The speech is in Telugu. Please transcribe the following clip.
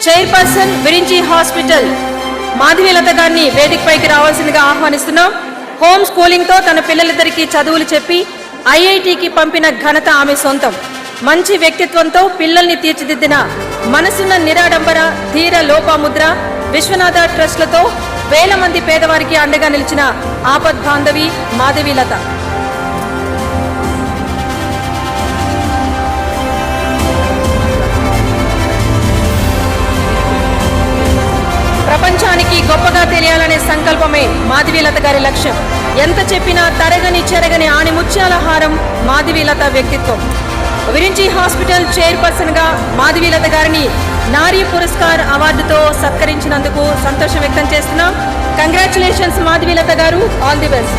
చైర్పర్సన్ విరించి హాస్పిటల్ మాధవీలత గారిని వేదికపైకి రావాల్సిందిగా ఆహ్వానిస్తున్నాం. హోమ్ స్కూలింగ్తో తన పిల్లలిద్దరికీ చదువులు చెప్పి ఐఐటికి పంపిన ఘనత ఆమె సొంతం. మంచి వ్యక్తిత్వంతో పిల్లల్ని తీర్చిదిద్దిన మనసున్న నిరాడంబర ధీర లోపాముద్ర విశ్వనాథ ట్రస్ట్లతో వేల మంది పేదవారికి అండగా నిలిచిన ఆపద్బాంధవి మాధవీలత. ప్రపంచానికి గొప్పగా తెలియాలనే సంకల్పమే మాధవీలత గారి లక్ష్యం. ఎంత చెప్పినా తరగని చెరగని ఆణిముత్యాల హారం మాధవీలత వ్యక్తిత్వం. విరించి హాస్పిటల్ చైర్పర్సన్ గా మాధవీలత గారిని నారీ పురస్కార్ అవార్డుతో సత్కరించినందుకు సంతోషం వ్యక్తం చేస్తున్నాం. కంగ్రాచులేషన్స్ మాధవీలత గారు, ఆల్ ది బెస్ట్.